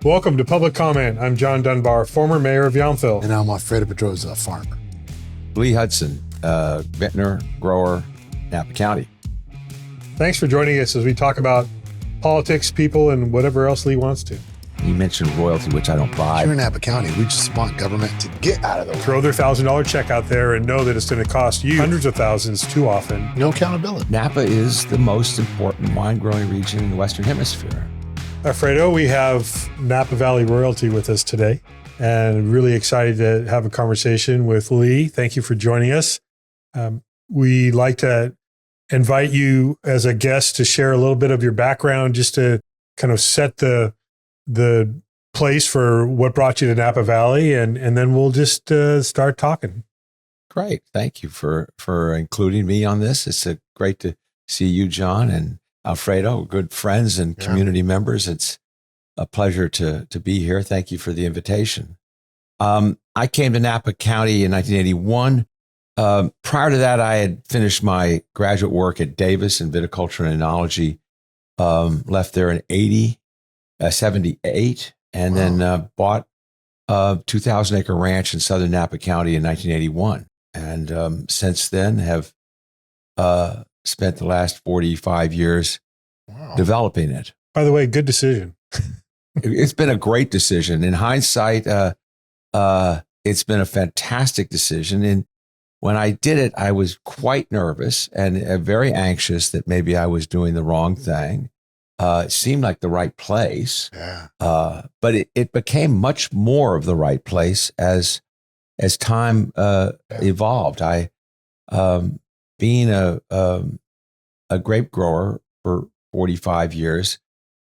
Welcome to Public Comment. I'm John Dunbar, former mayor of Yountville. And I'm Alfredo Pedroza, farmer. Lee Hudson, vintner, grower, Napa County. Thanks for joining us as we talk about politics, people, and whatever else Lee wants to. You mentioned royalty, which I don't buy. Here in Napa County, we just want government to get out of the way. Throw their $1,000 check out there and know that it's going to cost you hundreds of thousands too often. No accountability. Napa is the most important wine growing region in the Western Hemisphere. Alfredo, we have Napa Valley royalty with us today, and really excited to have a conversation with Lee. Thank you for joining us. We like to invite you as a guest to share a little bit of your background, just to kind of set the place for what brought you to Napa Valley, and then we'll just start talking. Great. Thank you for including me on this. It's great to see you, John, and Alfredo, good friends and community members. It's a pleasure to be here. Thank you for the invitation. I came to Napa County in 1981. Prior to that, I had finished my graduate work at Davis in viticulture and enology, left there in 78, and then bought a 2,000-acre ranch in southern Napa County in 1981. And since then have spent the last 45 years developing it. By the way, good decision. It's been a great decision. In hindsight, it's been a fantastic decision. And when I did it, I was quite nervous and very anxious that maybe I was doing the wrong thing. It seemed like the right place, but it became much more of the right place as time evolved. I, being a grape grower for 45 years,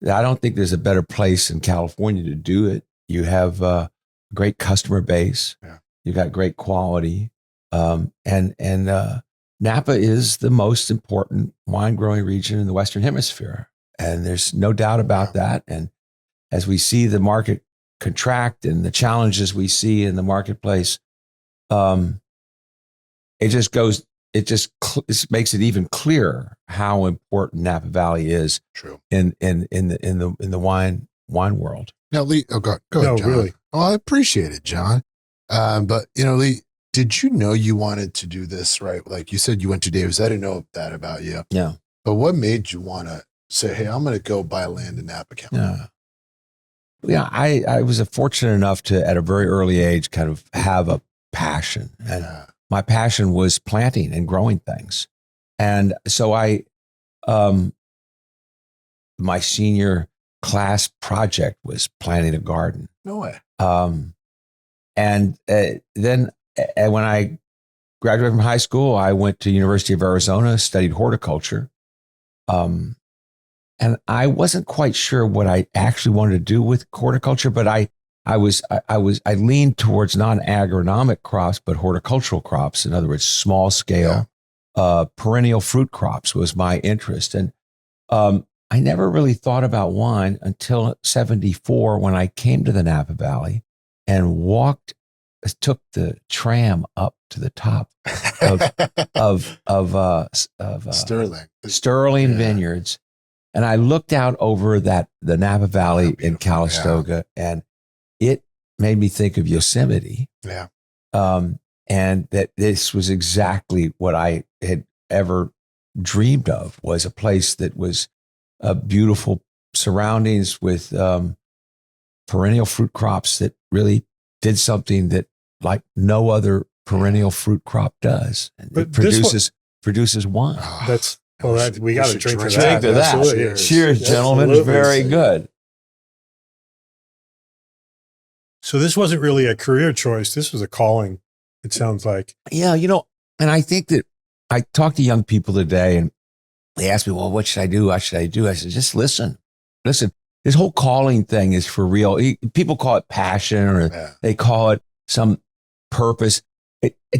I don't think there's a better place in California to do it. You have a great customer base. Yeah. You got great quality. And Napa is the most important wine growing region in the Western Hemisphere. And there's no doubt about that. And as we see the market contract and the challenges we see in the marketplace, it makes it even clearer how important Napa Valley is. True. in the wine world. Now, Lee, go ahead, John. Really. Oh, I appreciate it, John. But Lee, did you know you wanted to do this, right? Like you said, you went to Davis. I didn't know that about you. Yeah. But what made you want to say, hey, I'm going to go buy land in Napa County? Yeah. I was fortunate enough to, at a very early age, kind of have a passion. And my passion was planting and growing things. And so my senior class project was planting a garden. No way. And then when I graduated from high school, I went to University of Arizona, studied horticulture. And I wasn't quite sure what I actually wanted to do with horticulture, but I leaned towards non-agronomic crops, but horticultural crops. In other words, small scale, perennial fruit crops was my interest. And I never really thought about wine until 1974 when I came to the Napa Valley and took the tram up to the top of Sterling Vineyards. And I looked out over the Napa Valley in Calistoga, and it made me think of Yosemite. Yeah. And that this was exactly what I had ever dreamed of, was a place that was beautiful surroundings with perennial fruit crops that really did something that like no other perennial fruit crop does. And it produces wine. We got to drink to that. Absolutely. Cheers, gentlemen. Absolutely. Very good. So this wasn't really a career choice. This was a calling, it sounds like. Yeah, and I think that I talk to young people today and they ask me, well, what should I do? What should I do? I said, just listen. Listen, this whole calling thing is for real. People call it passion or they call it some purpose.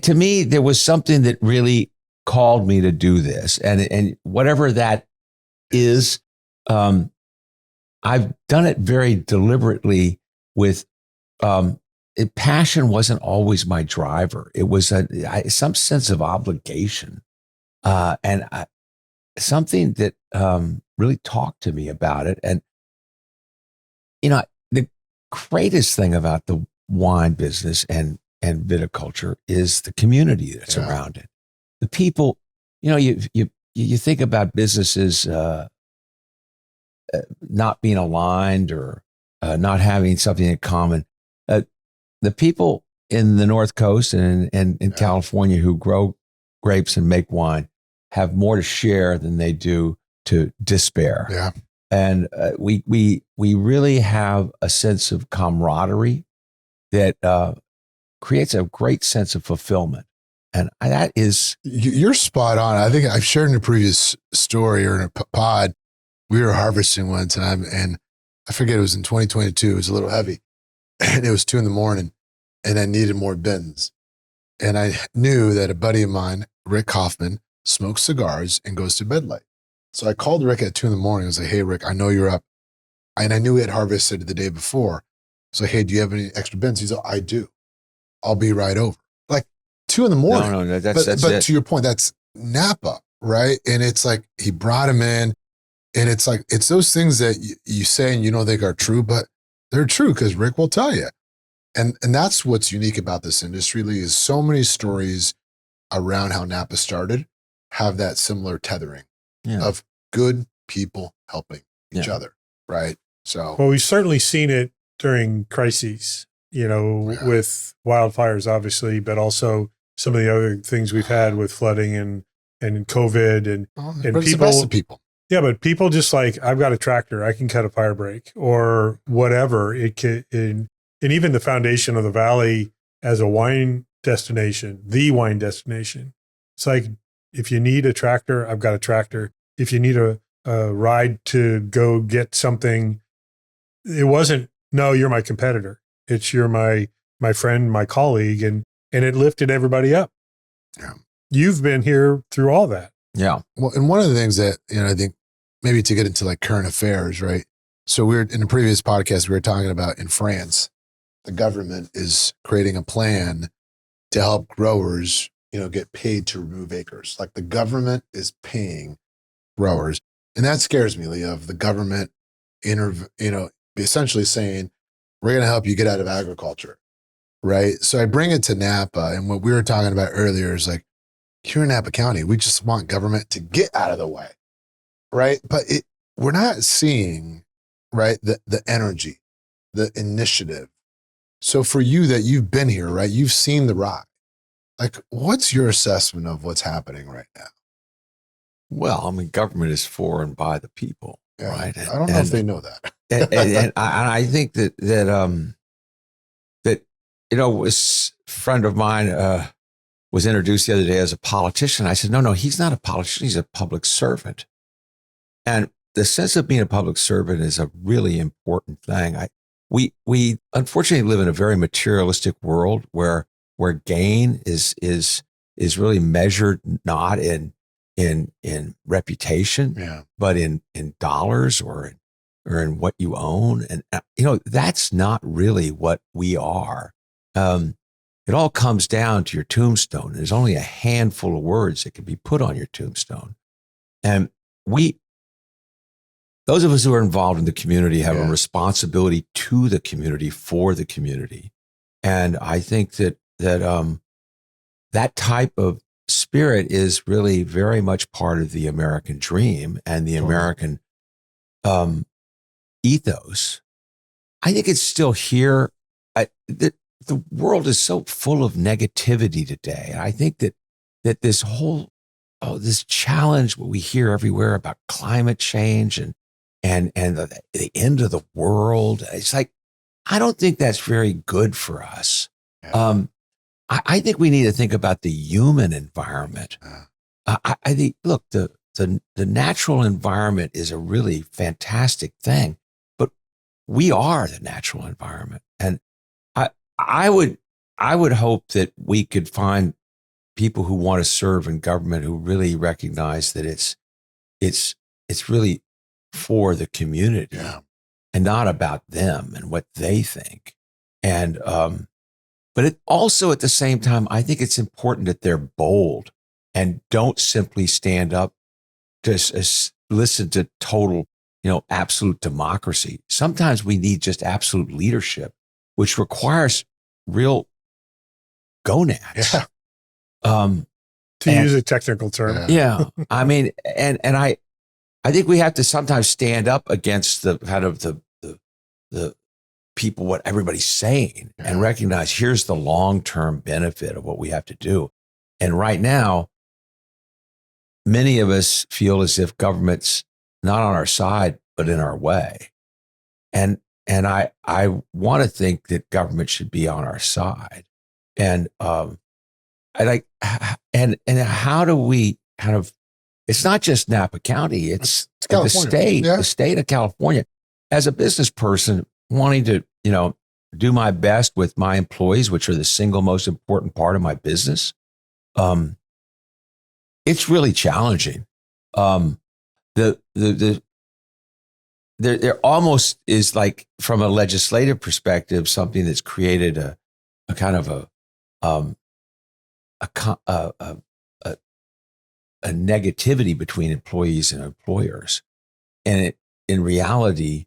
To me, there was something that really called me to do this. And whatever that is, I've done it very deliberately with, passion wasn't always my driver. It was some sense of obligation. And something that really talked to me about it. And, greatest thing about the wine business and viticulture is the community that's around it. The people, you think about businesses not being aligned or not having something in common. The people in the North Coast and in California who grow grapes and make wine have more to share than they do to despair. Yeah. And we really have a sense of camaraderie that creates a great sense of fulfillment. And that is... You're spot on. I think I've shared in a previous story or in a pod, we were harvesting one time and I forget, it was in 2022. It was a little heavy and it was 2 a.m. and I needed more bins. And I knew that a buddy of mine, Rick Hoffman, smokes cigars and goes to bed late. So I called Rick at 2 a.m. I was like, hey, Rick, I know you're up. And I knew he had harvested the day before. So, hey, do you have any extra bins? He's like, I do. I'll be right over. Like 2 a.m. No, that's but it. To your point, that's Napa, right? And it's like, he brought him in and it's like, it's those things that you say and you don't think are true, but they're true because Rick will tell you. And that's what's unique about this industry, Lee, is so many stories around how Napa started have that similar tethering of good people helping each other, right? So, well, we've certainly seen it during crises, with wildfires, obviously, but also some of the other things we've had with flooding and COVID and people. Yeah, but people just like, I've got a tractor, I can cut a fire break or whatever. It can, and even the foundation of the Valley as a wine destination, the wine destination. It's like, if you need a tractor, I've got a tractor. If you need a ride to go get something, it wasn't, no, you're my competitor. It's you're my friend, my colleague, and it lifted everybody up. Yeah. You've been here through all that. Yeah. Well, and one of the things that, I think maybe to get into like current affairs, right? So we were in a previous podcast, we were talking about in France, the government is creating a plan to help growers, get paid to remove acres. Like the government is paying growers. And that scares me, Lee, of the government, essentially saying, we're going to help you get out of agriculture. Right. So I bring it to Napa. And what we were talking about earlier is like, here in Napa County, we just want government to get out of the way. Right. But we're not seeing, right, the energy, the initiative. So for you that you've been here, right, you've seen the ride. Like, what's your assessment of what's happening right now? Well, government is for and by the people, right? I don't know if they know that. and I think that a friend of mine was introduced the other day as a politician. I said, no, he's not a politician. He's a public servant. And the sense of being a public servant is a really important thing. We unfortunately live in a very materialistic world where gain is really measured not in reputation, but in dollars or in what you own. And that's not really what we are. It all comes down to your tombstone. There's only a handful of words that can be put on your tombstone. And those of us who are involved in the community have a responsibility to the community, for the community. And I think that type of spirit is really very much part of the American dream and the American ethos. I think it's still here. The world is so full of negativity today. And I think that this whole, this challenge what we hear everywhere about climate change and the end of the world, it's like, I don't think that's very good for us. Yeah. I think we need to think about the human environment. I think, look, the natural environment is a really fantastic thing, but we are the natural environment. And I would hope that we could find people who want to serve in government who really recognize that it's really for the community and not about them and what they think. And, but it also at the same time, I think it's important that they're bold and don't simply stand up to listen to total, absolute democracy. Sometimes we need just absolute leadership, which requires real gonads. Yeah. To use a technical term. Yeah. I mean, and I think we have to sometimes stand up against the kind of the people, what everybody's saying, and recognize here's the long-term benefit of what we have to do. And right now, many of us feel as if government's not on our side, but in our way. And I want to think that government should be on our side. And and how do we kind of, it's not just Napa County, it's the state of California. As a business person wanting to, do my best with my employees, which are the single most important part of my business, it's really challenging. There almost is, like, from a legislative perspective, something that's created a kind of a negativity between employees and employers. And in reality,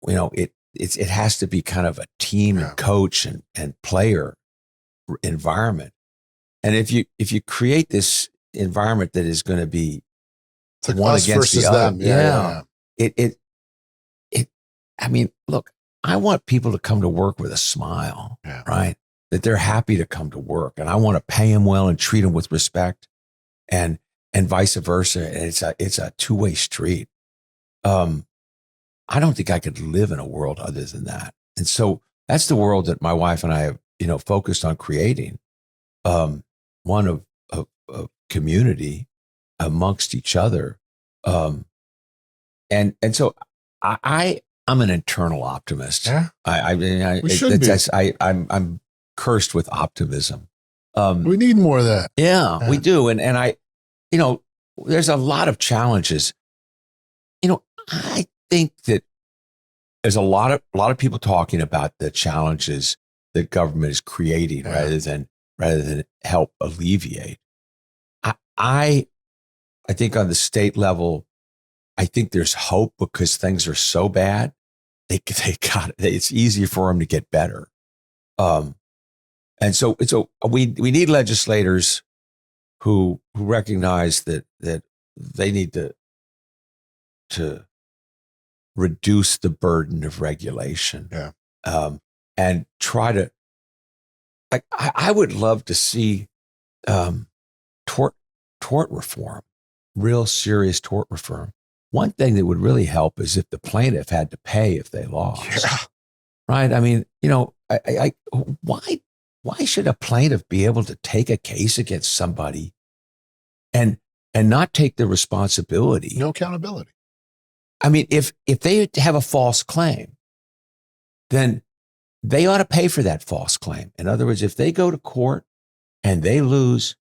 it has to be kind of a team and coach and player environment. And if you create this environment that is going to be like one us against the versus other, them. I mean, look, I want people to come to work with a smile, right? That they're happy to come to work, and I want to pay them well and treat them with respect, and vice versa. And it's a two-way street. I don't think I could live in a world other than that. And so that's the world that my wife and I have, focused on creating, one of community amongst each other. And so I'm an internal optimist. Yeah. We should be. I'm cursed with optimism. We need more of that. Yeah, we do. And I, there's a lot of challenges. I think that there's a lot of people talking about the challenges that government is creating rather than help alleviate. I think on the state level, I think there's hope because things are so bad. It's easier for them to get better. And so we need legislators who recognize that they need to reduce the burden of regulation. And try to, like, I would love to see tort reform, real serious tort reform. One thing that would really help is if the plaintiff had to pay if they lost. Right? I mean, why should a plaintiff be able to take a case against somebody and not take the responsibility? No accountability. I mean, if they have a false claim, then they ought to pay for that false claim. In other words, if they go to court and they lose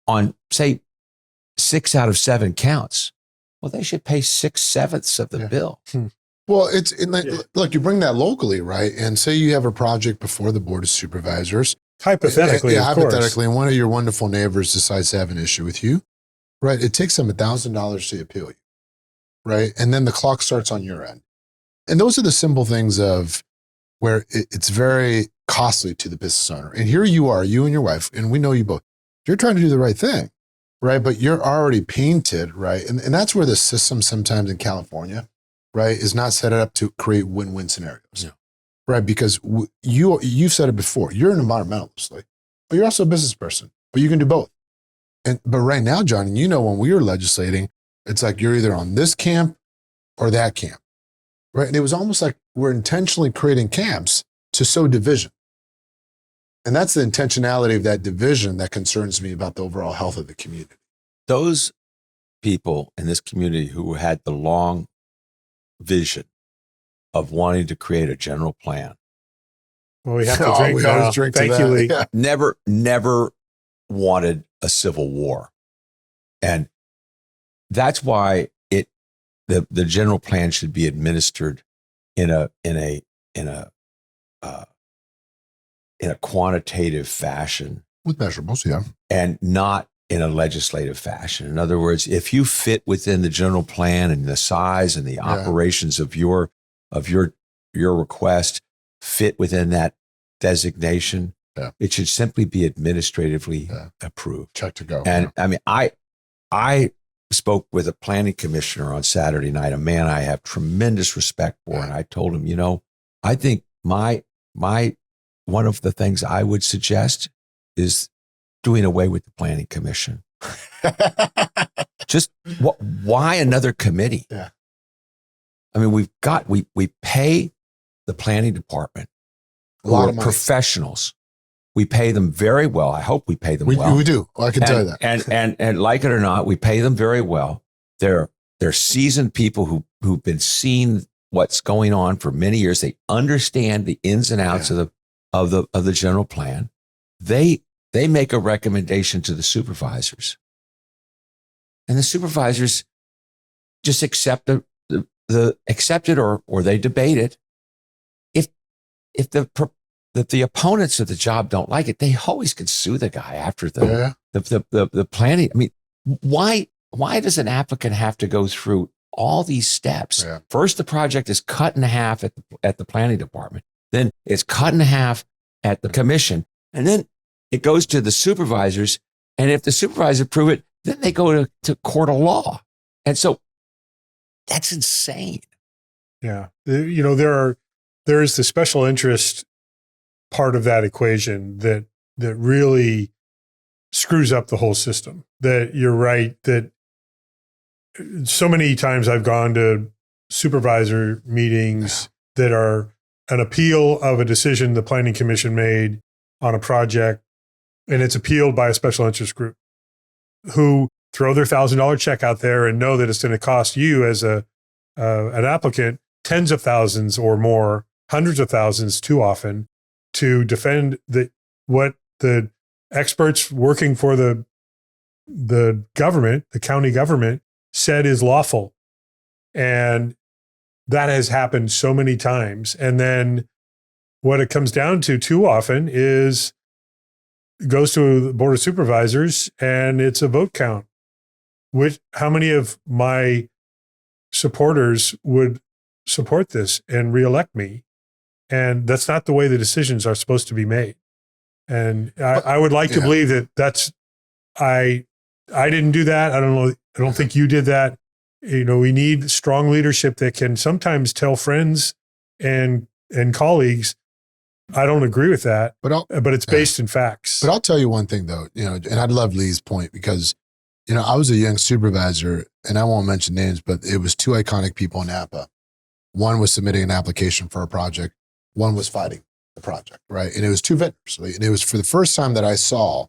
on, say, 6 out of 7 counts, well, they should pay 6/7 of the bill. Well, look, you bring that locally, right? And say you have a project before the Board of Supervisors. Hypothetically, hypothetically, and one of your wonderful neighbors decides to have an issue with you, right? It takes them $1,000 to appeal you, right? And then the clock starts on your end. And those are the simple things of where it's very costly to the business owner. And here you are, you and your wife, and we know you both, you're trying to do the right thing, right? But you're already painted, right? And that's where the system sometimes in California, right, is not set up to create win-win scenarios, right? Because you've said it before, you're an environmentalist, but you're also a business person, but you can do both. But right now, John, when we were legislating, it's like you're either on this camp or that camp, right? And it was almost like we're intentionally creating camps to sow division. And that's the intentionality of that division that concerns me about the overall health of the community. Those people in this community who had the long vision of wanting to create a general plan. Well, we have to drink now. Thank you, Lee. Yeah. Never wanted a civil war. And that's why the general plan should be administered in a quantitative fashion With measurables, and not in a legislative fashion. In other words, if you fit within the general plan and the size and the operations of your request fit within that designation, it should simply be administratively approved. Check to go. And I mean, I spoke with a planning commissioner on Saturday night, a man I have tremendous respect for, and I told him, I think my one of the things I would suggest is doing away with the planning commission. Just why another committee? Yeah. I mean, we pay the planning department, A lot who are of money. professionals. We pay them very well. I hope we pay them well. We do. I can tell you that. And like it or not, we pay them very well. They're seasoned people who've been seeing what's going on for many years. They understand the ins and outs of the general plan. They make a recommendation to the supervisors, and the supervisors just accept accept it or they debate it. If the opponents of the job don't like it, they always can sue the guy after the planning. I mean, why does an applicant have to go through all these steps? Yeah. First, the project is cut in half at the planning department. Then it's cut in half at the commission. And then it goes to the supervisors. And if the supervisors approve it, then they go to court of law. And so that's insane. Yeah. There is the special interest part of that equation that really screws up the whole system. That you're right, that so many times I've gone to supervisor meetings that are an appeal of a decision the planning commission made on a project, and it's appealed by a special interest group who throw their $1,000 check out there and know that it's going to cost you as an applicant tens of thousands or more, hundreds of thousands too often, to defend what the experts working for the government, the county government, said is lawful. And that has happened so many times. And then what it comes down to too often is it goes to the Board of Supervisors and it's a vote count. How many of my supporters would support this and reelect me? And that's not the way the decisions are supposed to be made. And I would like to believe I didn't do that. I don't know. I don't think you did that. We need strong leadership that can sometimes tell friends and colleagues, I don't agree with that, but it's based in facts. But I'll tell you one thing though, and I love Lee's point because, I was a young supervisor, and I won't mention names, but it was two iconic people in Napa. One was submitting an application for a project. One was fighting the project, right? And it was two vintners. And it was for the first time that I saw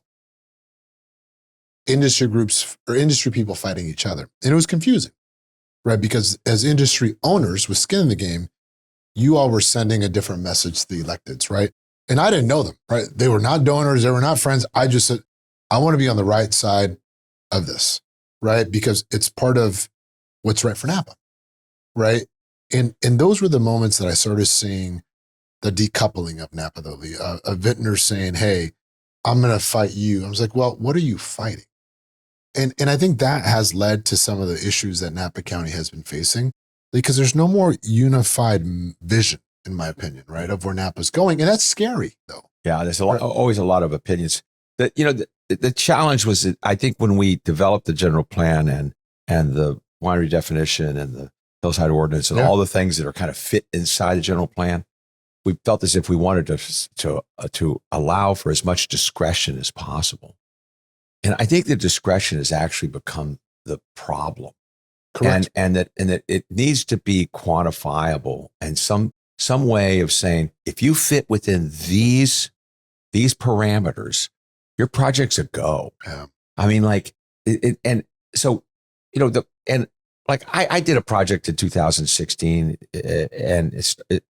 industry groups or industry people fighting each other. And it was confusing, right? Because as industry owners with skin in the game, you all were sending a different message to the electeds, right? And I didn't know them, right? They were not donors. They were not friends. I just said, I want to be on the right side of this, right? Because it's part of what's right for Napa, right? And those were the moments that I started seeing the decoupling of Napa, though, a vintner saying, hey, I'm going to fight you. I was like, well, what are you fighting? And I think that has led to some of the issues that Napa County has been facing, because there's no more unified vision, in my opinion, right, of where Napa's going. And that's scary, though. Yeah, there's always a lot of opinions. The challenge was that I think when we developed the general plan and the winery definition and the hillside ordinance and all the things that are kind of fit inside the general plan, we felt as if we wanted to allow for as much discretion as possible. And I think the discretion has actually become the problem. Correct. And that it needs to be quantifiable and some way of saying, if you fit within these parameters, your project's a go. Yeah. I mean, like, and so, I did a project in 2016 and it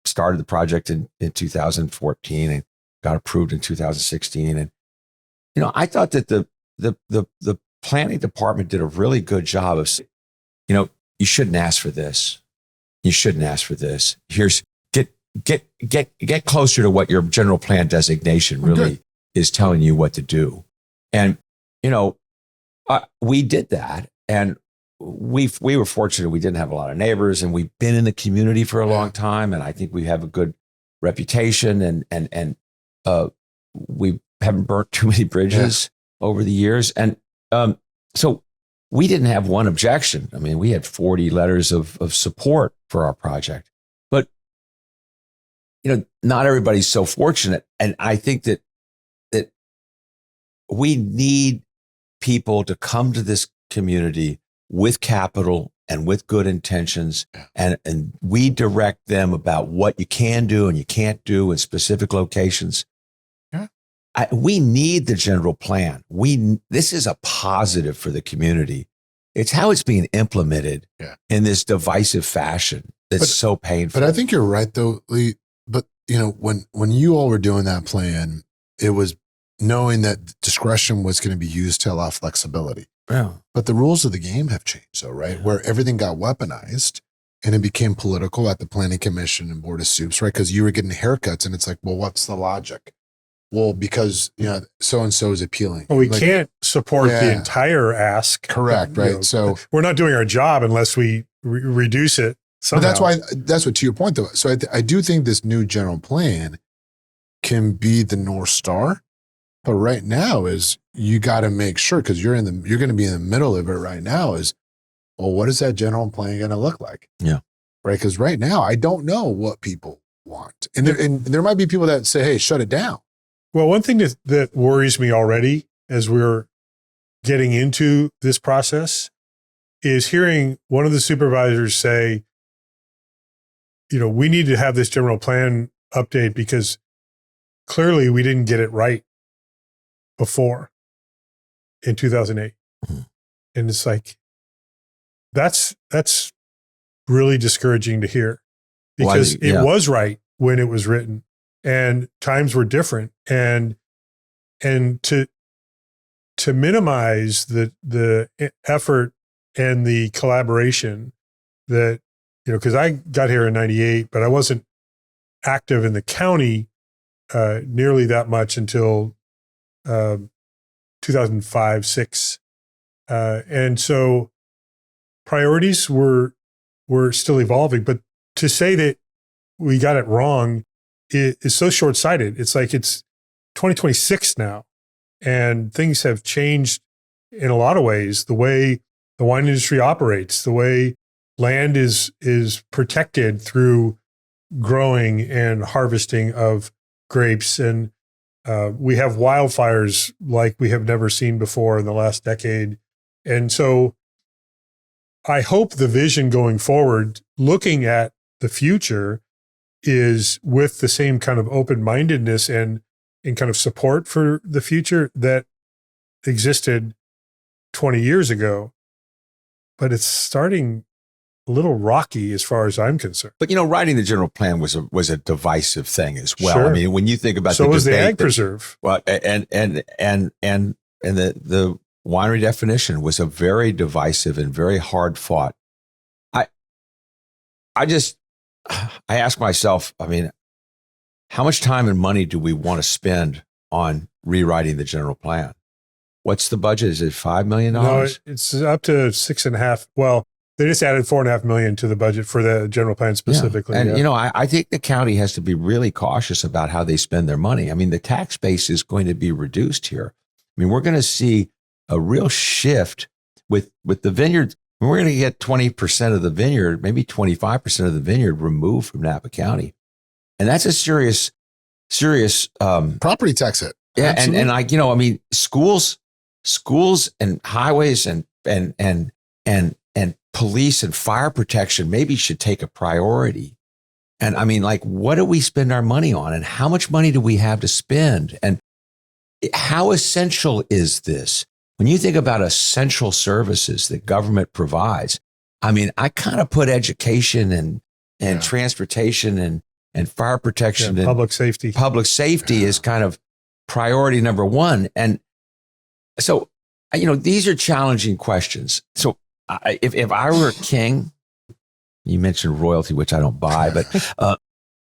started the project in 2014 and got approved in 2016. And, I thought that the planning department did a really good job of, you shouldn't ask for this. You shouldn't ask for this. Here's get closer to what your general plan designation really is telling you what to do. And, We did that, and we were fortunate. We didn't have a lot of neighbors, and we've been in the community for a long time, and I think we have a good reputation, and we haven't burnt too many bridges over the years, and so we didn't have one objection. I mean, we had 40 letters of support for our project, but not everybody's so fortunate, and I think that we need people to come to this community with capital and with good intentions, and we direct them about what you can do and you can't do in specific locations. Yeah. We need the general plan. This is a positive for the community. It's how it's being implemented in this divisive fashion that's so painful. But I think you're right, though, Lee. But when you all were doing that plan, it was knowing that discretion was going to be used to allow flexibility. Yeah. But the rules of the game have changed, though, right? Yeah. Where everything got weaponized and it became political at the Planning Commission and Board of Soups, right? Because you were getting haircuts and it's like, well, what's the logic? Well, because, so-and-so is appealing. Well, we can't support the entire ask. Correct, right? So we're not doing our job unless we reduce it somehow. But that's what, to your point, though. So I do think this new general plan can be the North Star. But right now is you got to make sure, because you're going to be in the middle of it right now, is, well, what is that general plan going to look like? Yeah. Right. Because right now I don't know what people want. And there might be people that say, hey, shut it down. Well, one thing that worries me already as we're getting into this process is hearing one of the supervisors say, we need to have this general plan update because clearly we didn't get it right before in 2008. Mm-hmm. And it's like, that's really discouraging to hear because it was right when it was written and times were different. And to minimize the effort and the collaboration that, because I got here in 98, but I wasn't active in the county nearly that much until 2005, 6. And so priorities were still evolving, but to say that we got it wrong is so short-sighted. It's like it's 2026 now, and things have changed in a lot of ways. The way the wine industry operates, the way land is protected through growing and harvesting of grapes, and we have wildfires like we have never seen before in the last decade. And so I hope the vision going forward, looking at the future, is with the same kind of open-mindedness and kind of support for the future that existed 20 years ago. But it's starting a little rocky as far as I'm concerned. But writing the general plan was a divisive thing as well. Sure. I mean, when you think about so the was debate, the ag preserve. Well, and the winery definition was a very divisive and very hard fought. I ask myself, I mean, how much time and money do we want to spend on rewriting the general plan? What's the budget? Is it $5 million? No, it's up to 6.5. Well, they just added $4.5 million to the budget for the general plan specifically. Yeah. And I think the county has to be really cautious about how they spend their money. I mean, the tax base is going to be reduced here. I mean, we're going to see a real shift with the vineyards. We're going to get 20% of the vineyard, maybe 25% of the vineyard removed from Napa County. And that's a serious property tax hit. Yeah. And schools and highways and police and fire protection maybe should take a priority. And what do we spend our money on, and how much money do we have to spend? And how essential is this? When you think about essential services that government provides, I kind of put education and transportation and fire protection and public safety. Public safety is kind of priority number one. And so, these are challenging questions. So if I were a king, you mentioned royalty, which I don't buy, but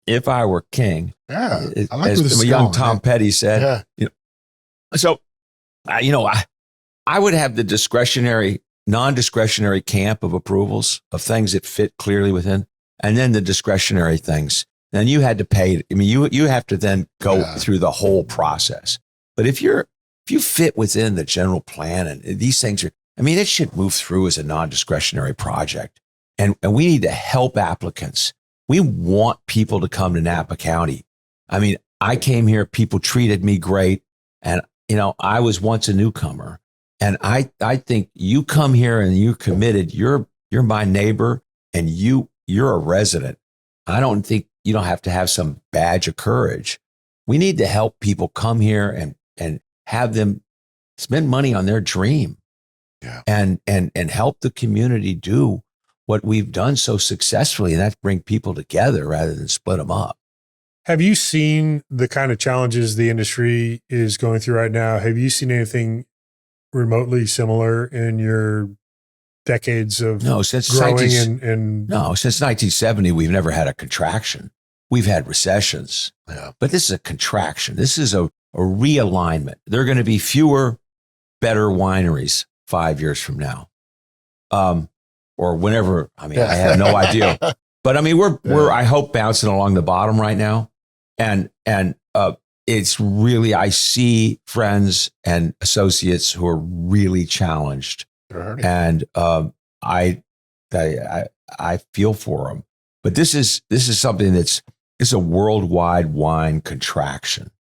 if I were king, I like as young Tom Petty said, so, I would have the discretionary, non-discretionary camp of approvals of things that fit clearly within, and then the discretionary things. Then you had to pay. I mean, you have to then go through the whole process. But if you fit within the general plan, and these things are, I mean, it should move through as a non-discretionary project. And we need to help applicants. We want people to come to Napa County. I mean, I came here, people treated me great. And, I was once a newcomer. And I think you come here and you're committed, you're my neighbor, and you're a resident. I don't think you don't have to have some badge of courage. We need to help people come here and have them spend money on their dream. Yeah. And help the community do what we've done so successfully, and that's bring people together rather than split them up. Have you seen the kind of challenges the industry is going through right now? Have you seen anything remotely similar in your decades of growing? Since 1970, we've never had a contraction. We've had recessions, but this is a contraction. This is a realignment. There are going to be fewer, better wineries 5 years from now. Or whenever, I mean, I have no idea, but I mean, we're, I hope, bouncing along the bottom right now. And it's really, I see friends and associates who are really challenged, and I feel for them. But this is something it's a worldwide wine contraction,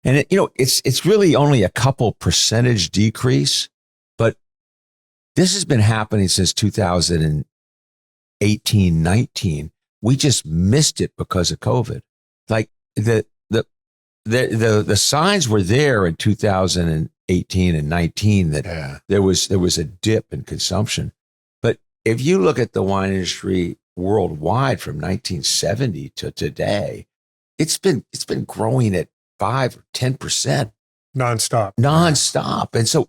and it's really only a couple percentage decrease, but this has been happening since 2018, 19. We just missed it because of COVID. Like the signs were there in 2018 and 19 that there was a dip in consumption. But if you look at the wine industry worldwide from 1970 to today, it's been growing at 5 or 10% nonstop. And so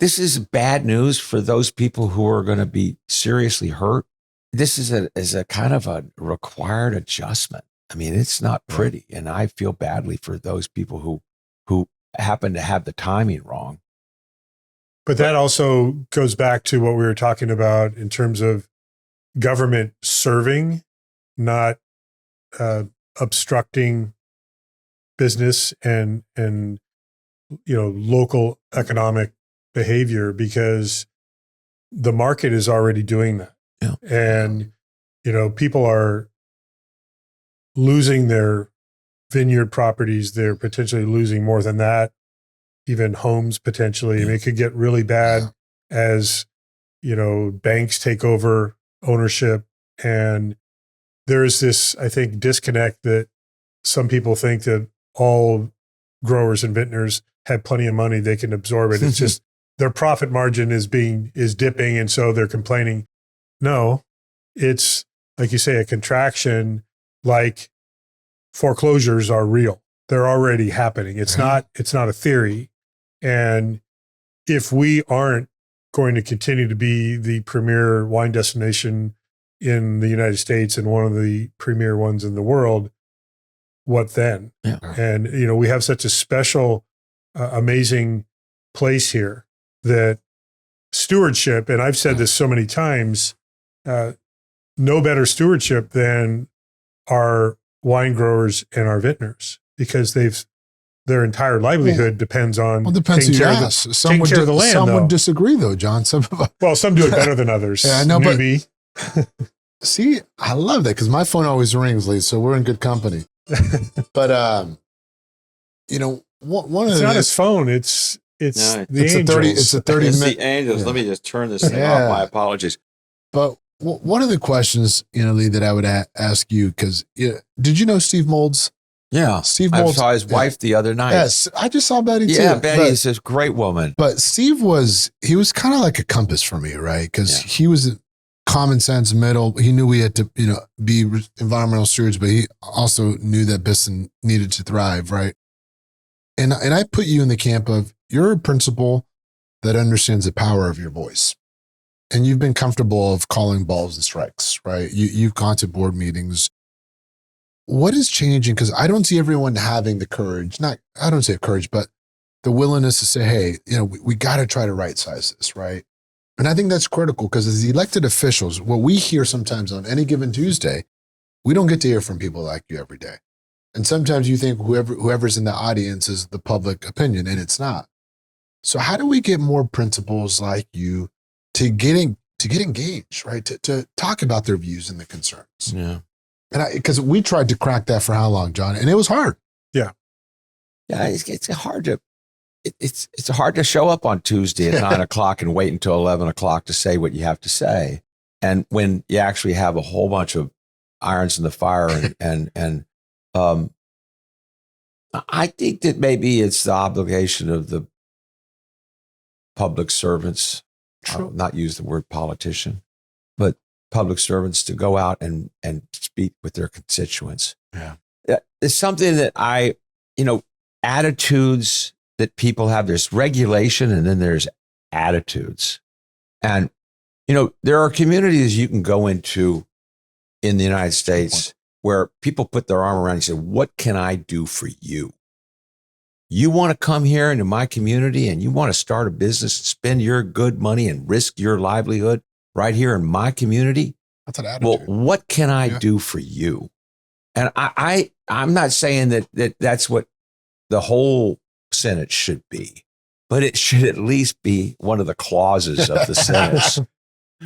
this is bad news for those people who are going to be seriously hurt. This is a kind of a required adjustment. I mean, it's not pretty, and I feel badly for those people who happen to have the timing wrong. But that also goes back to what we were talking about in terms of government serving, not obstructing business and local economic behavior, because the market is already doing that. Yeah. And people are losing their vineyard properties. They're potentially losing more than that, even homes potentially. I mean, it could get really bad as banks take over ownership. And there is this, I think, disconnect that some people think that all growers and vintners have plenty of money, they can absorb it. It's just their profit margin is dipping, and so they're complaining. No, it's like you say, a contraction. Like foreclosures are real; they're already happening. It's not a theory. And if we aren't going to continue to be the premier wine destination in the United States and one of the premier ones in the world, what then? Yeah. And we have such a special, amazing place here that stewardship. And I've said this so many times. No better stewardship than our wine growers and our vintners, because their entire livelihood depends on depends taking who care you of ask. taking care of the land. Some though. would disagree, though, John. Some do it better than others. Yeah, I know, maybe. See, I love that because my phone always rings, Lee. So we're in good company. But one of it's not his phone. It's No, the it's angels. It's a 30 It's minute. the angels. Yeah. Let me just turn this thing off. My apologies. But one of the questions, Lee, that I would ask you, because did you know Steve Molds? Yeah. Steve I Molds. saw his wife the other night. Yes, I just saw Betty too. Yeah, Betty is this great woman. But Steve was kind of like a compass for me, right? Because he was common sense middle. He knew we had to, be environmental stewards, but he also knew that Bisson needed to thrive, right? And I put you in the camp of you're a principal that understands the power of your voice. And you've been comfortable of calling balls and strikes, right? You've gone to board meetings. What is changing? Because I don't see everyone having the courage, I don't say courage, but the willingness to say, hey, we got to try to right size this, right? And I think that's critical because as elected officials, what we hear sometimes on any given Tuesday, we don't get to hear from people like you every day. And sometimes you think whoever's in the audience is the public opinion, and it's not. So how do we get more principals like you to get engaged, right? To talk about their views and the concerns. Yeah. And because we tried to crack that for how long, John? And it was hard. Yeah. Yeah. It's hard to, it's hard to show up on Tuesday at 9 o'clock and wait until 11 o'clock to say what you have to say. And when you actually have a whole bunch of irons in the fire and I think that maybe it's the obligation of the public servants, not use the word politician, but public servants to go out and speak with their constituents. Yeah. It's something that attitudes that people have. There's regulation and then there's attitudes. And, there are communities you can go into in the United States where people put their arm around you and say, what can I do for you? You want to come here into my community and you want to start a business, spend your good money and risk your livelihood right here in my community? That's an attitude. Well, what can I do for you? And I'm not saying that that's what the whole sentence should be, but it should at least be one of the clauses of the sentence.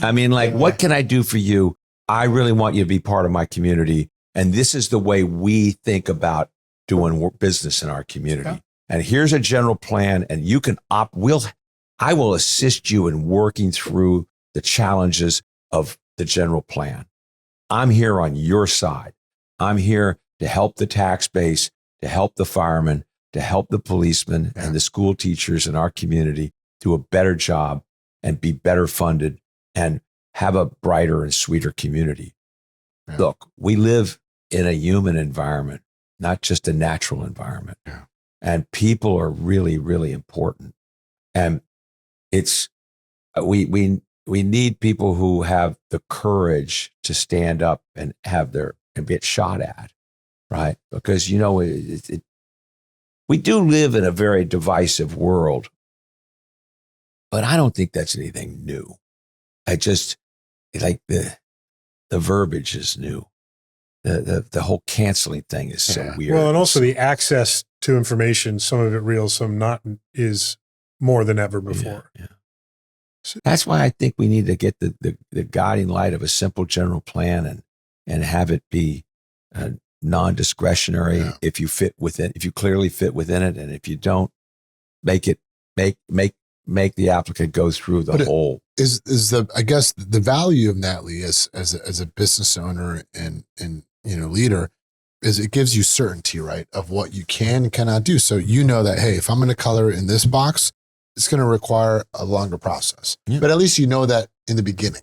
I mean, like, what can I do for you? I really want you to be part of my community. And this is the way we think about doing business in our community. Okay. And here's a general plan, and you can I will assist you in working through the challenges of the general plan. I'm here on your side. I'm here to help the tax base, to help the firemen, to help the policemen and the school teachers in our community do a better job and be better funded and have a brighter and sweeter community. Yeah. Look, we live in a human environment, not just a natural environment. Yeah. And people are really, really important. And we need people who have the courage to stand up and and get shot at, right? Because, we do live in a very divisive world, but I don't think that's anything new. The verbiage is new. The whole canceling thing is so weird. Well, and also the access to information, some of it real, some not, is more than ever before. Yeah. That's why I think we need to get the guiding light of a simple general plan and have it be non-discretionary if you fit within, if you clearly fit within it, and if you don't, make the applicant go through the whole. I guess the value of that, Lee, as a business owner and leader, is it gives you certainty, right, of what you can and cannot do. So that, hey, if I'm going to color in this box, it's going to require a longer process. Yeah. But at least you know that in the beginning,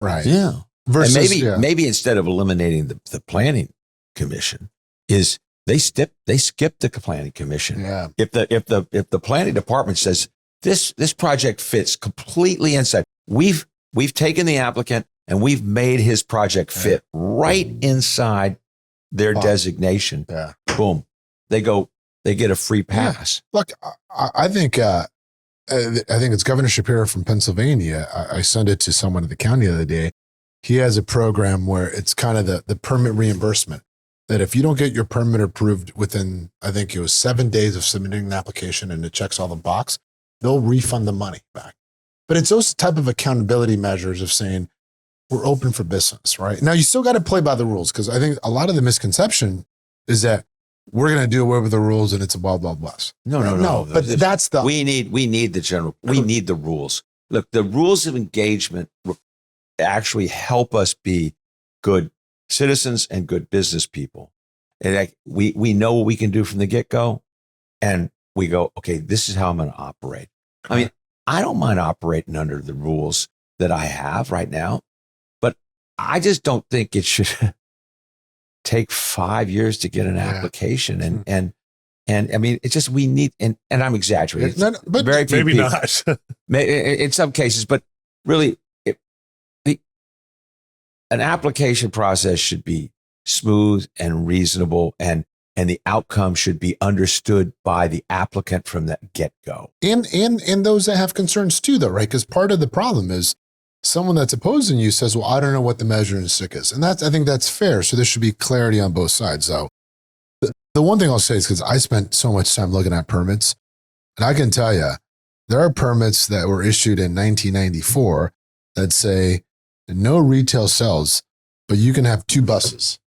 right? Yeah. Versus, and maybe instead of eliminating the planning commission, is they skip the planning commission. Yeah. If the planning department says this project fits completely inside, we've taken the applicant and we've made his project fit right inside their designation. Yeah. Boom. They get a free pass. Yeah. Look, I think it's Governor Shapiro from Pennsylvania. I sent it to someone in the county the other day. He has a program where it's kind of the permit reimbursement, that if you don't get your permit approved within, I think it was 7 days of submitting an application and it checks all the box, they'll refund the money back. But it's those type of accountability measures of saying, we're open for business, right? Now, you still got to play by the rules, because I think a lot of the misconception is that we're going to do away with the rules and it's a blah, blah, blah. No. But that's we need the rules. Look, the rules of engagement actually help us be good citizens and good business people. And we know what we can do from the get-go, and we go, okay, this is how I'm going to operate. I mean, I don't mind operating under the rules that I have right now, but I just don't think it should take 5 years to get an application. And I mean, it's just, we need, and I'm exaggerating. But very few maybe people, not in some cases, but really, an application process should be smooth and reasonable, and and the outcome should be understood by the applicant from the get-go. And those that have concerns too, though, right? Because part of the problem is someone that's opposing you says, well, I don't know what the measuring stick is. And I think that's fair. So there should be clarity on both sides, though. The one thing I'll say is because I spent so much time looking at permits, and I can tell you, there are permits that were issued in 1994 that say no retail sales, but you can have 2 buses.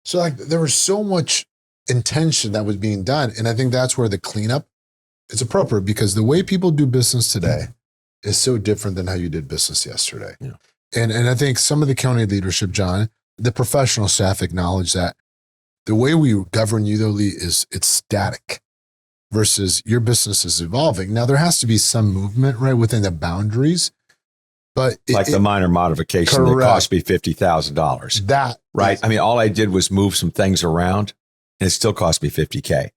So like there was so much intention that was being done. And I think that's where the cleanup is appropriate, because the way people do business today is so different than how you did business yesterday. Yeah. And I think some of the county leadership, John, the professional staff acknowledge that the way we govern you, though, Lee, is it's static versus your business is evolving. Now, there has to be some movement, right, within the boundaries. But like the minor modification correct. that cost me $50,000. That right? I mean, all I did was move some things around, and it still cost me $50K.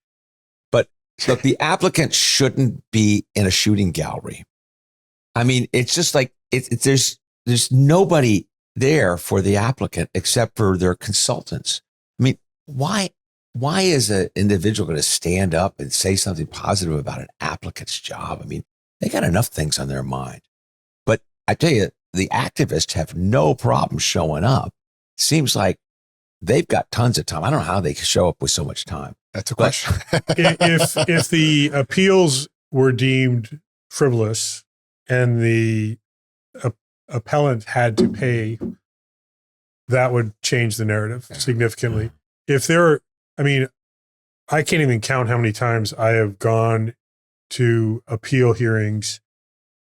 But look, the applicant shouldn't be in a shooting gallery. I mean, it's just like there's nobody there for the applicant except for their consultants. I mean, why is an individual going to stand up and say something positive about an applicant's job? I mean, they got enough things on their mind. But I tell you, the activists have no problem showing up. Seems like they've got tons of time. I don't know how they show up with so much time. That's a question. if the appeals were deemed frivolous and the appellant had to pay, that would change the narrative significantly. If there, I mean, I can't even count how many times I have gone to appeal hearings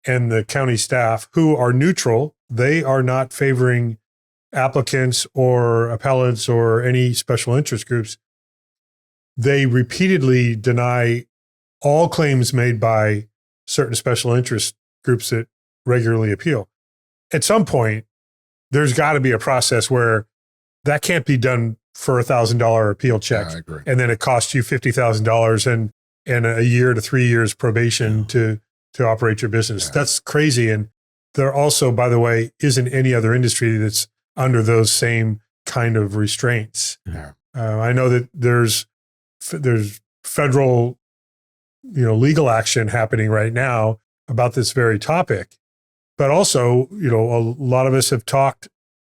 and the county staff, who are neutral, they are not favoring applicants or appellants or any special interest groups. They repeatedly deny all claims made by certain special interest groups that regularly appeal. At some point, there's got to be a process where that can't be done for $1,000 appeal check. I agree. And then it costs you $50,000 and a year to 3 years probation to operate your business. Yeah. That's crazy. And there also, by the way, isn't any other industry that's under those same kind of restraints. Yeah. I know that there's federal, legal action happening right now about this very topic. But also, a lot of us have talked,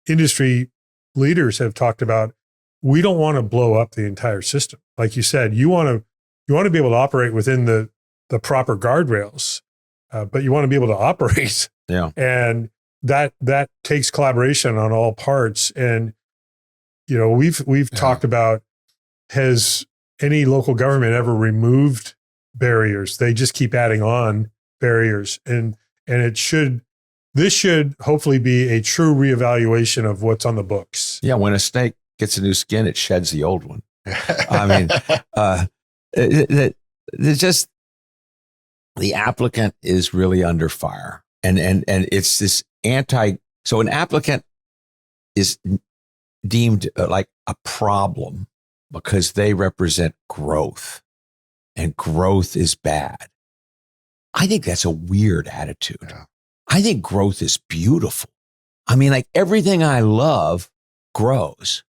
industry leaders have talked about, we don't want to blow up the entire system. Like you said, you want to be able to operate within the proper guardrails, but you want to be able to operate. Yeah. And that takes collaboration on all parts. And, we've talked about, has any local government ever removed barriers? They just keep adding on barriers. And this should hopefully be a true reevaluation of what's on the books. Yeah. When a snake gets a new skin, it sheds the old one. I mean, it's just, the applicant is really under fire. And it's this so an applicant is deemed like a problem because they represent growth, and growth is bad. I think that's a weird attitude. Yeah. I think growth is beautiful. I mean, like everything I love grows,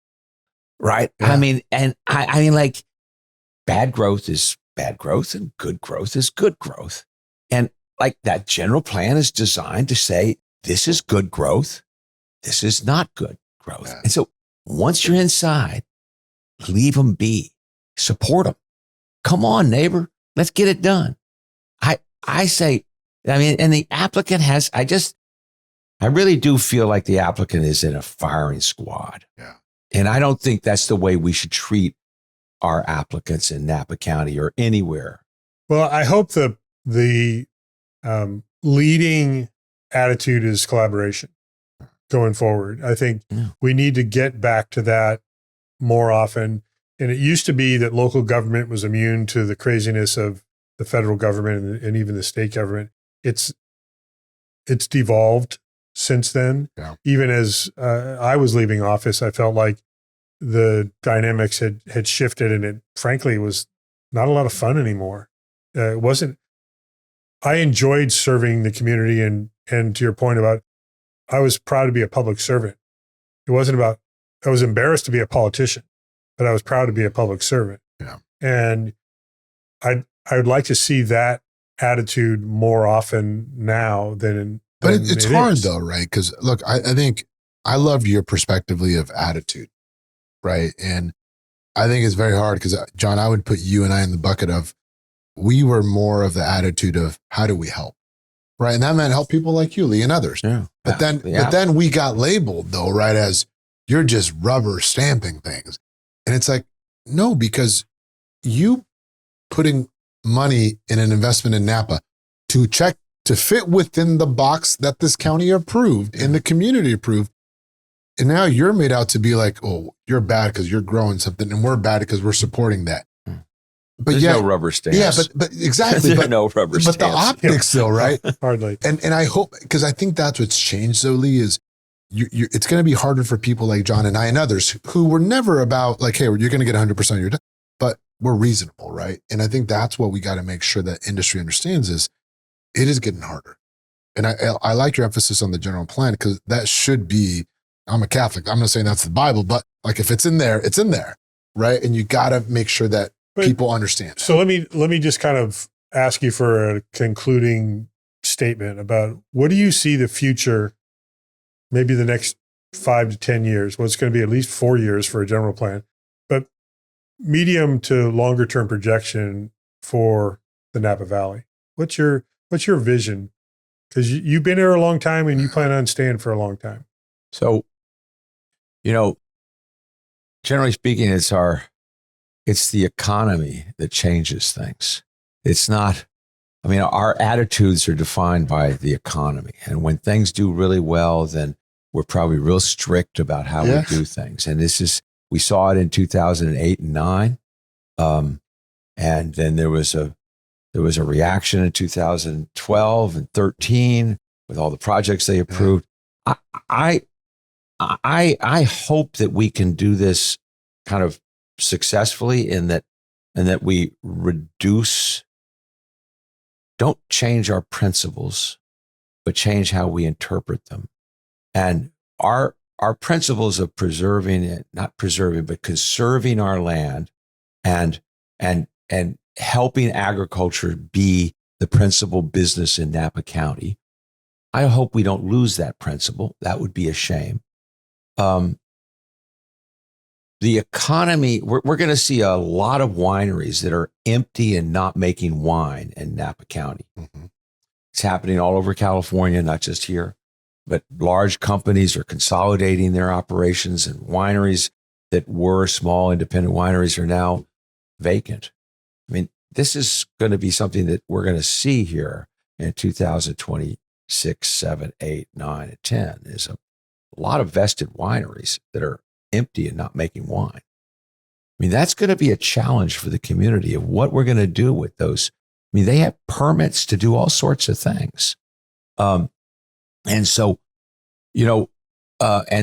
right? Yeah. I mean, and I mean, like bad growth is bad growth and good growth is good growth. And like that general plan is designed to say, this is good growth. This is not good growth. Yeah. And so once you're inside, leave them be, support them. Come on, neighbor, let's get it done. I say, I mean, and the applicant has, I really do feel like the applicant is in a firing squad. Yeah. And I don't think that's the way we should treat our applicants in Napa County or anywhere. Well, I hope the leading attitude is collaboration going forward. I think we need to get back to that more often. And it used to be that local government was immune to the craziness of the federal government and even the state government. It's devolved since then. Yeah. Even as I was leaving office, I felt like the dynamics had shifted, and it frankly was not a lot of fun anymore. It wasn't. I enjoyed serving the community, and to your point about, I was proud to be a public servant. It wasn't about, I was embarrassed to be a politician, but I was proud to be a public servant. And I would like to see that attitude more often now than But than it's it hard is. though, right? Because look, I think I love your perspective, Lee, of attitude, right? And I think it's very hard because, John, I would put you and I in the bucket of, we were more of the attitude of how do we help, right? And that meant help people like you, Lee, and others. Yeah. But then we got labeled though, right, as you're just rubber stamping things. And it's like, no, because you putting money in an investment in Napa to fit within the box that this county approved and the community approved. And now you're made out to be like, oh, you're bad because you're growing something, and we're bad because we're supporting that. But There's yeah, no rubber stamps. yeah, but exactly. There are But, no rubber but the stamps. optics though, right? Hardly. And I hope, because I think that's what's changed though, Lee, is it's going to be harder for people like John and I and others who were never about like, hey, you're going to get 100% of your time, but we're reasonable, right? And I think that's what we got to make sure that industry understands is it is getting harder. And I like your emphasis on the general plan, because that should be, I'm a Catholic, I'm not saying that's the Bible, but like if it's in there, it's in there, right? And you got to make sure that people understand. So let me just kind of ask you for a concluding statement about what do you see the future, maybe the next 5 to 10 years? Well, it's going to be at least 4 years for a general plan, but medium to longer term projection for the Napa Valley. What's your vision? Because you've been here a long time and you plan on staying for a long time. So, generally speaking, it's the economy that changes things. It's not, our attitudes are defined by the economy. And when things do really well, then we're probably real strict about how we do things. And we saw it in 2008 and 9. And then there was a reaction in 2012 and 13 with all the projects they approved. I hope that we can do this kind of successfully and that we don't change our principles, but change how we interpret them. And our principles of not preserving, but conserving our land and helping agriculture be the principal business in Napa County. I hope we don't lose that principle. That would be a shame. The economy, we're going to see a lot of wineries that are empty and not making wine in Napa County. Mm-hmm. It's happening all over California, not just here, but large companies are consolidating their operations, and wineries that were small independent wineries are now vacant. This is going to be something that we're going to see here in 2026, 7, 8, 9, and 10 is a lot of vested wineries that are empty and not making wine. That's going to be a challenge for the community of what we're going to do with those. They have permits to do all sorts of things. And so, and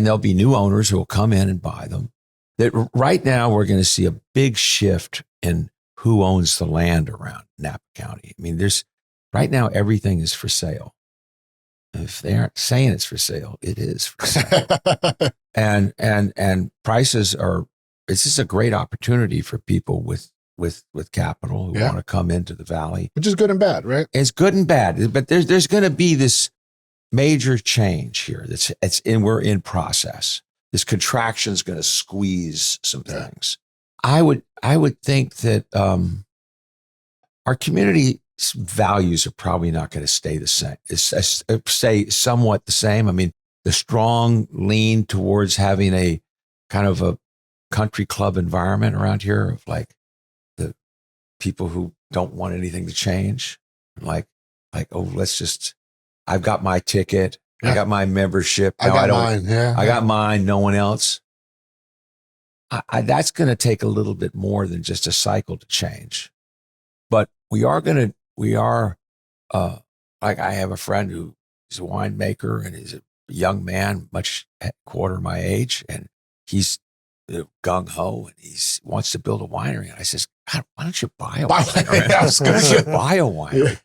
there'll be new owners who will come in and buy them. That right now we're going to see a big shift in who owns the land around Napa County. There's right now everything is for sale. If they aren't saying it's for sale, it is for sale. and prices are. It's just a great opportunity for people with capital who want to come into the valley, which is good and bad, right? It's good and bad, but there's going to be this major change here. We're in process. This contraction is going to squeeze some things. I would think that our community's values are probably not going to stay the same. Stay somewhat the same. The strong lean towards having a kind of a country club environment around here of like the people who don't want anything to change, like I've got my ticket, I got my membership, I got mine, no one else. That's going to take a little bit more than just a cycle to change, but we are like I have a friend who is a winemaker and he's a young man, much quarter my age, and he's gung ho and he wants to build a winery. And I says, God, why don't you buy a winery? Why don't you buy a winery?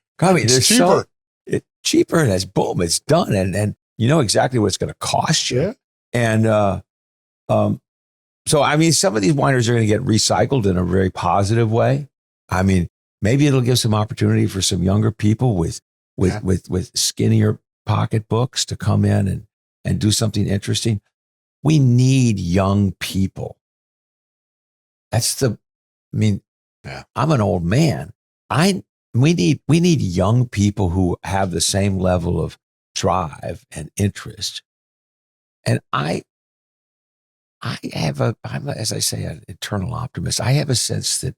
It's cheaper. It's cheaper, and it's done, and you know exactly what it's going to cost you. Yeah. And So, I mean, some of these wineries are going to get recycled in a very positive way. I mean, maybe it'll give some opportunity for some younger people with skinnier pocketbooks to come in and do something interesting. We need young people. I'm an old man. We need young people who have the same level of drive and interest. And I'm, as I say, an eternal optimist. I have a sense that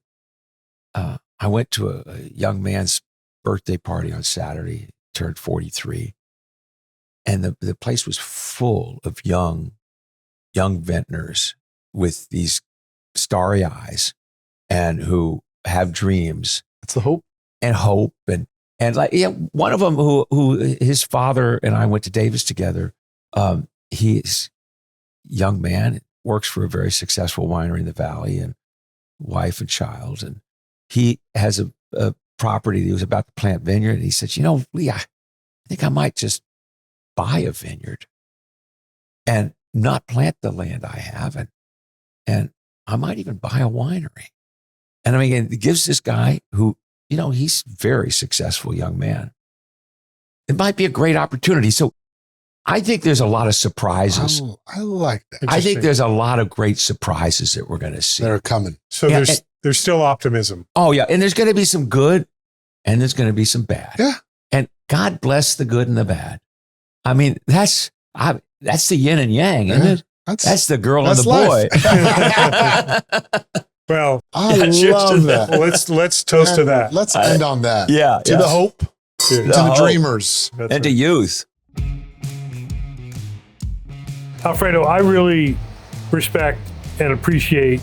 I went to a young man's birthday party on Saturday, he turned 43, and the place was full of young vintners with these starry eyes and who have dreams. That's the hope. And hope. And like, yeah, one of them who his father and I went to Davis together. He's a young man, works for a very successful winery in the Valley, and wife and child. And he has a property that he was about to plant vineyard. And he said, Lee, I think I might just buy a vineyard and not plant the land I have. And I might even buy a winery. And I mean, it gives this guy who, he's a very successful young man. It might be a great opportunity. So I think there's a lot of surprises. I like that. I think there's a lot of great surprises that we're going to see. They're coming. So there's still optimism. Oh, yeah. And there's going to be some good and there's going to be some bad. Yeah. And God bless the good and the bad. I mean, that's the yin and yang, isn't it? That's the girl and the boy. Well, I love that. Let's toast to that. Let's end on that. Yeah. To the hope, to the dreamers, and to youth. Alfredo, I really respect and appreciate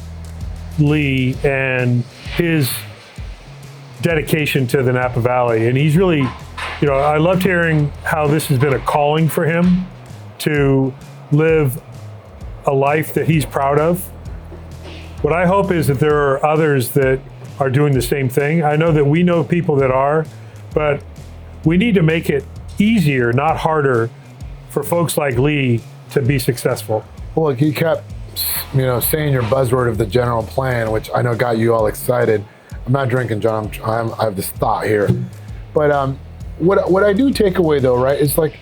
Lee and his dedication to the Napa Valley. And he's really, I loved hearing how this has been a calling for him to live a life that he's proud of. What I hope is that there are others that are doing the same thing. I know that we know people that are, but we need to make it easier, not harder, for folks like Lee to be successful. Well, look, he kept, saying your buzzword of the general plan, which I know got you all excited. I'm not drinking, John. I have this thought here. But what I do take away, though, right, is like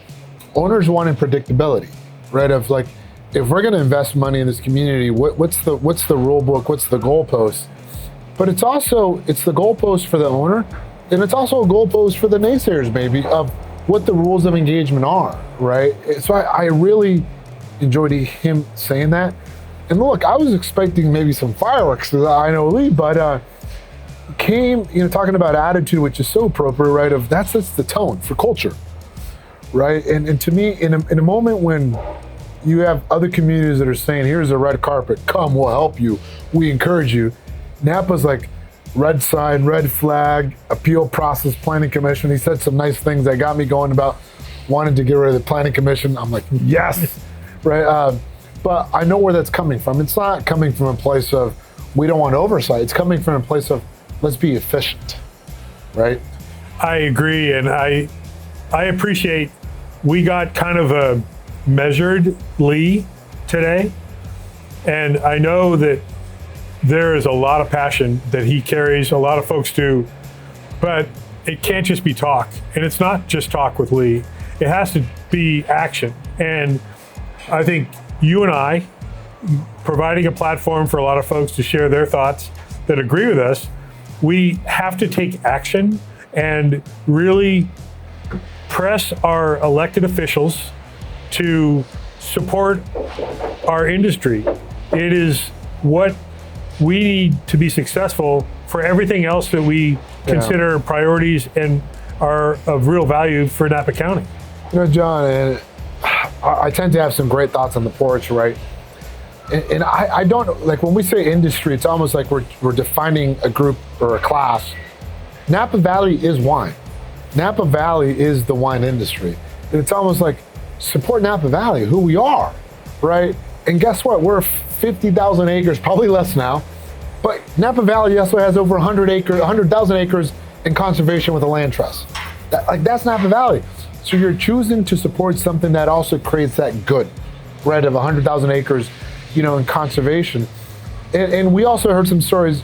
owners wanting predictability, right? Of like, if we're going to invest money in this community, what's the rule book? What's the goalpost? But it's the goalpost for the owner, and it's also a goalpost for the naysayers, maybe, of what the rules of engagement are, right? So I really enjoyed him saying that. And look, I was expecting maybe some fireworks, I know Lee, but came, talking about attitude, which is so appropriate, right? Of that's the tone for culture, right? And to me, in a moment when you have other communities that are saying, here's a red carpet, come, we'll help you, we encourage you. Napa's like, red sign, red flag, appeal process, planning commission. He said some nice things that got me going about wanting to get rid of the planning commission. I'm like, yes, right? But I know where that's coming from. It's not coming from a place of, we don't want oversight. It's coming from a place of, let's be efficient, right? I agree, and I appreciate we got kind of a measured Lee today, and I know that there is a lot of passion that he carries, a lot of folks do, but it can't just be talk, and it's not just talk with Lee. It has to be action, and I think you and I, providing a platform for a lot of folks to share their thoughts that agree with us, we have to take action and really press our elected officials to support our industry. It is what we need to be successful for everything else that we consider priorities and are of real value for Napa County. John, and I tend to have some great thoughts on the porch, right? And I don't, like when we say industry, it's almost like we're defining a group or a class. Napa Valley is wine. Napa Valley is the wine industry. And it's almost like support Napa Valley, who we are, right? And guess what? We're 50,000 acres, probably less now, but Napa Valley also has over 100,000 acres in conservation with a land trust. That's Napa Valley. So you're choosing to support something that also creates that good, right, of 100,000 acres in conservation. And we also heard some stories,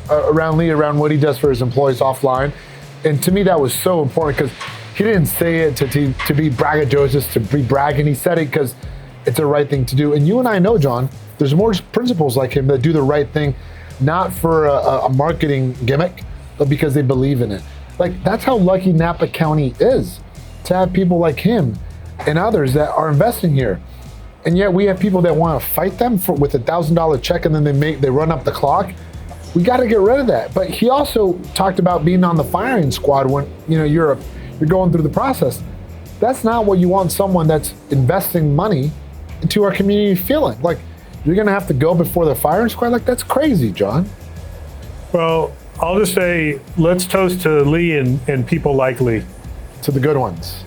around Lee, around what he does for his employees offline. And to me, that was so important because he didn't say it to be braggadocious, to be bragging. He said it because it's the right thing to do. And you and I know, John, there's more principals like him that do the right thing, not for a marketing gimmick, but because they believe in it. Like, that's how lucky Napa County is to have people like him and others that are investing here. And yet we have people that want to fight them with $1,000 check, and then they run up the clock. We got to get rid of that. But he also talked about being on the firing squad when you're going through the process. That's not what you want someone that's investing money into our community feeling. Like, you're going to have to go before the firing squad? Like, that's crazy, John. Well, I'll just say, let's toast to Lee and people like Lee. To the good ones.